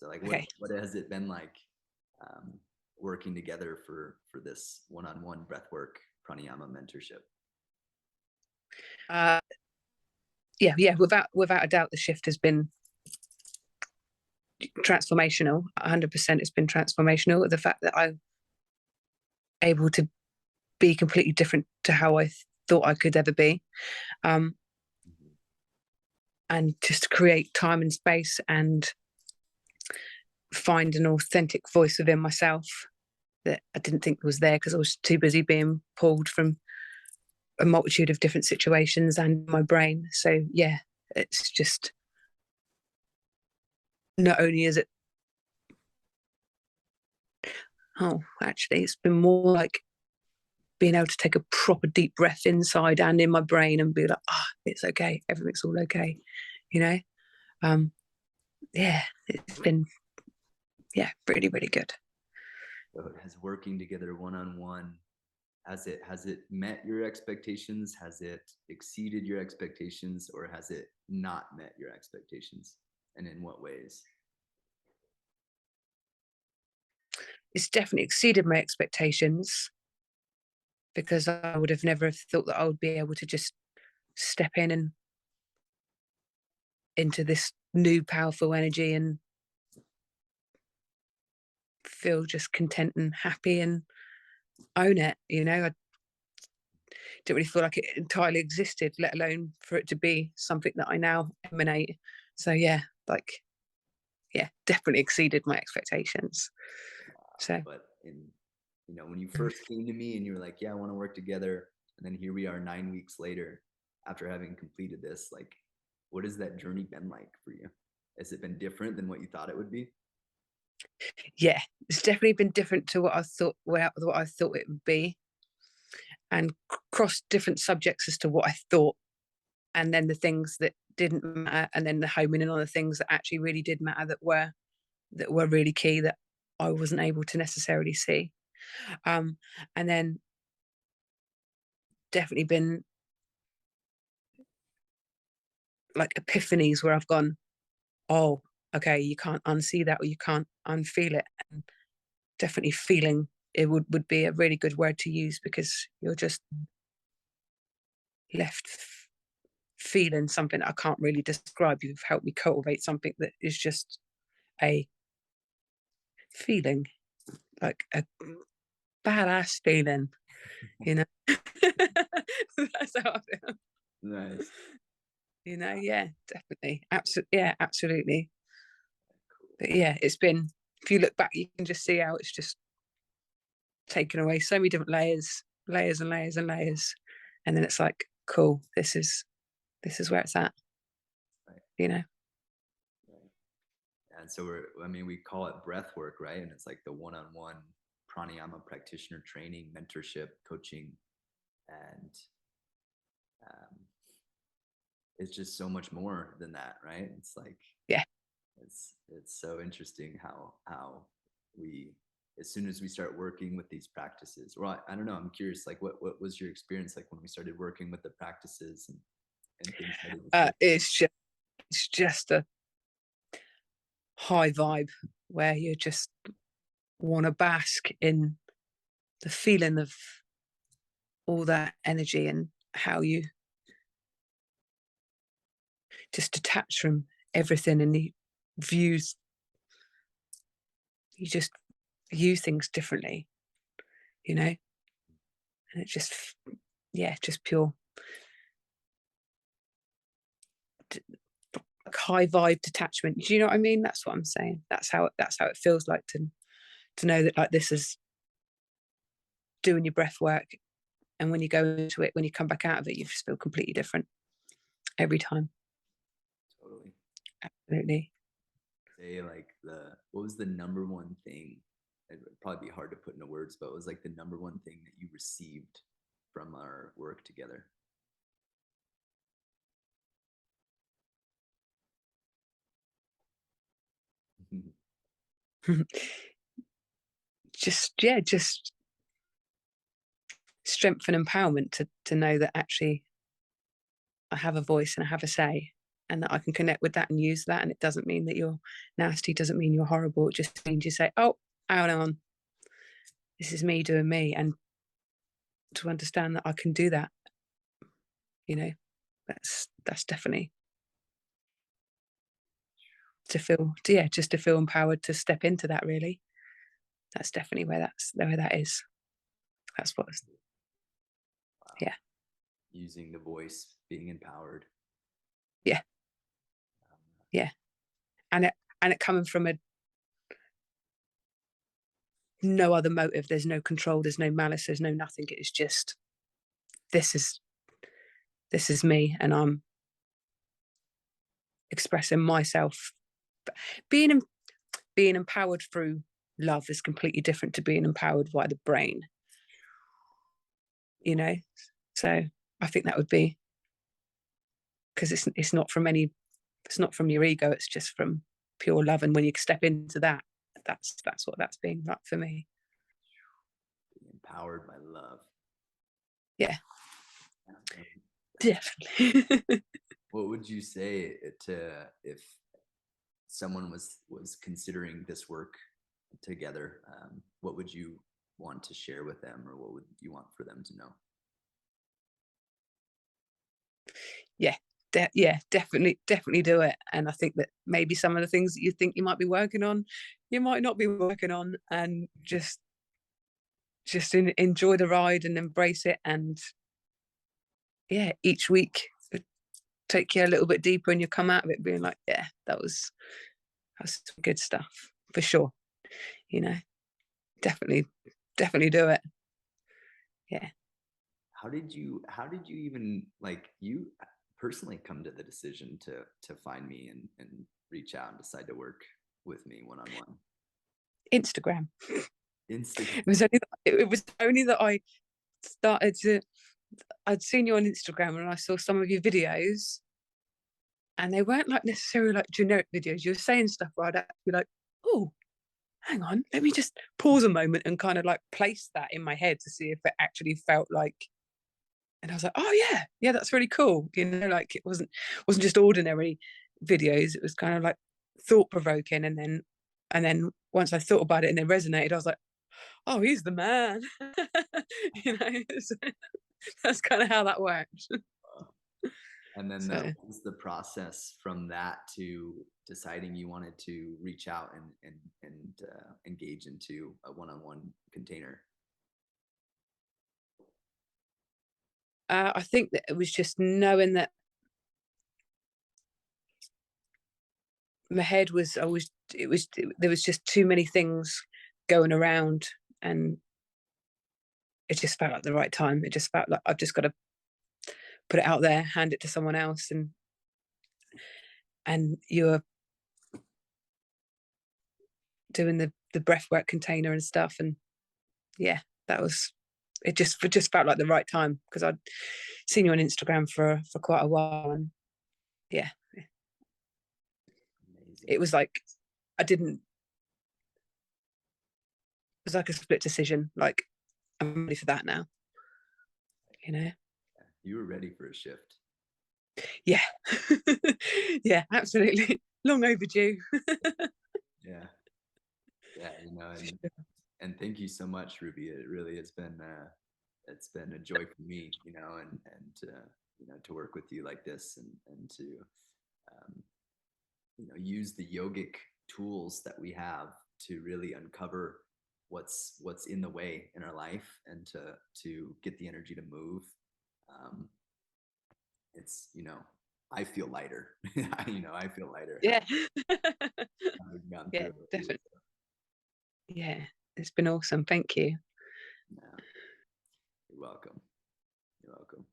So like, Okay. what has it been like working together for this one-on-one breathwork pranayama mentorship? Uh, yeah. Without a doubt, the shift has been transformational. 100%, it's been transformational. The fact that I'm able to be completely different to how I thought I could ever be, um, Mhm. and just create time and space and find an authentic voice within myself that I didn't think was there because I was too busy being pulled from a multitude of different situations and my brain. So yeah, it's just, not only is it, oh, actually, it's been more like being able to take a proper deep breath inside and in my brain and be like, it's okay, everything's all okay, you know. Um, yeah, it's been, yeah, really, really good. So has working together one-on-one, has it met your expectations? Has it exceeded your expectations, or has it not met your expectations? And in what ways? It's definitely exceeded my expectations because I would have never thought that I would be able to just step in and into this new powerful energy and feel just content and happy and own it. I didn't really feel like it entirely existed, let alone for it to be something that I now emanate. So yeah, like, yeah, definitely exceeded my expectations. So But in, when you first came to me and you were like, yeah, I want to work together, and then here we are 9 weeks later after having completed this, like, what has that journey been like for you? Has it been different than what you thought it would be? yeah, it's definitely been different to what I thought it would be, and cross different subjects as to what I thought, and then the things that didn't matter, and then the homing in on the things that actually really did matter, that were really key, that I wasn't able to necessarily see. Um, and then definitely been like epiphanies where I've gone, oh, okay, you can't unsee that or you can't unfeel it. And definitely feeling it would be a really good word to use because you're just left feeling something that I can't really describe. You've helped me cultivate something that is just a feeling, like a badass feeling, you know. That's how I feel. Nice. Yeah, definitely. Absolutely. Yeah, absolutely. But yeah, it's been, if you look back, you can just see how it's just taken away so many different layers and layers and layers. And then it's like, cool, this is where it's at, Right, you know? right. And so we call it breath work, right? And it's like the one-on-one pranayama practitioner training, mentorship, coaching, and um, it's just so much more than that, right? It's like Yeah. it's so interesting how we, as soon as we start working with these practices, well, I don't know, I'm curious, like what was your experience like when we started working with the practices and things started to shift? It's just a high vibe where you just want to bask in the feeling of all that energy and how you just detach from everything and the views, you just view things differently, you know? And it just, yeah, just pure like high vibe detachment. Do you know what I mean? That's what I'm saying. That's how it feels like to know that, like, this is doing your breath work, and when you go into it, when you come back out of it, you just feel completely different every time. Totally. Absolutely. Say like the what was the number one thing? It'd probably be hard to put into words, but it was like the number one thing that you received from our work together. Just, yeah, just strength and empowerment to know that actually I have a voice and I have a say, and that I can connect with that and use that. And it doesn't mean that you're nasty, doesn't mean you're horrible. It just means you say, oh, hang on, this is me doing me. And to understand that I can do that, you know, that's definitely to feel, yeah, just to feel empowered to step into that, really. That's definitely where that is. That's what, Wow. yeah. Using the voice, being empowered. Yeah. Yeah. And it coming from no other motive. There's no control, there's no malice, there's no nothing. It is just, this is me, and I'm expressing myself. Being empowered through love is completely different to being empowered by the brain, you know. So I think that would be, because it's not from your ego, it's just from pure love. And when you step into that, that's what that's being like for me. Being empowered by love. Yeah. Definitely. What would you say to, if someone was considering this work together, what would you want to share with them, or what would you want for them to know? Yeah, definitely do it. And I think that maybe some of the things that you think you might be working on, you might not be working on, and just enjoy the ride and embrace it. And yeah, each week take you a little bit deeper, and you come out of it being like, yeah, that's some good stuff for sure. You know, definitely do it. Yeah. How did you even, like, you personally come to the decision to find me and reach out and decide to work with me one-on-one? Instagram. Instagram. It was only that I started to, I'd seen you on Instagram and I saw some of your videos, and they weren't like necessarily like generic videos. You were saying stuff where I'd be like, oh, hang on, let me just pause a moment and kind of like place that in my head to see if it actually felt like. And I was like, oh yeah, that's really cool. You know, like it wasn't just ordinary videos. It was kind of like thought provoking. And then once I thought about it and it resonated, I was like, oh, he's the man. You know, so that's kind of how that works. And then So what was the process from that to deciding you wanted to reach out and engage into a one-on-one container? I think that it was just knowing that my head was always, there was just too many things going around, and it just felt like the right time. It just felt like I've just got to put it out there, hand it to someone else. And you're doing the breathwork container and stuff. And yeah, that was, it just felt like the right time, because I'd seen you on Instagram for quite a while. And yeah, Amazing. it was like, it was like a split decision. Like, I'm ready for that now, you know. You were ready for a shift. Yeah. Yeah, absolutely. Long overdue. Yeah. Yeah, and thank you so much, Ruby. It really has been it's been a joy for me, to work with you like this, and to um, use the yogic tools that we have to really uncover what's in the way in our life, and to get the energy to move. um, it's I feel lighter. I feel lighter. Yeah. Having gone Yeah, through it. definitely. Yeah, it's been awesome. Thank you. Yeah, you're welcome. You're welcome.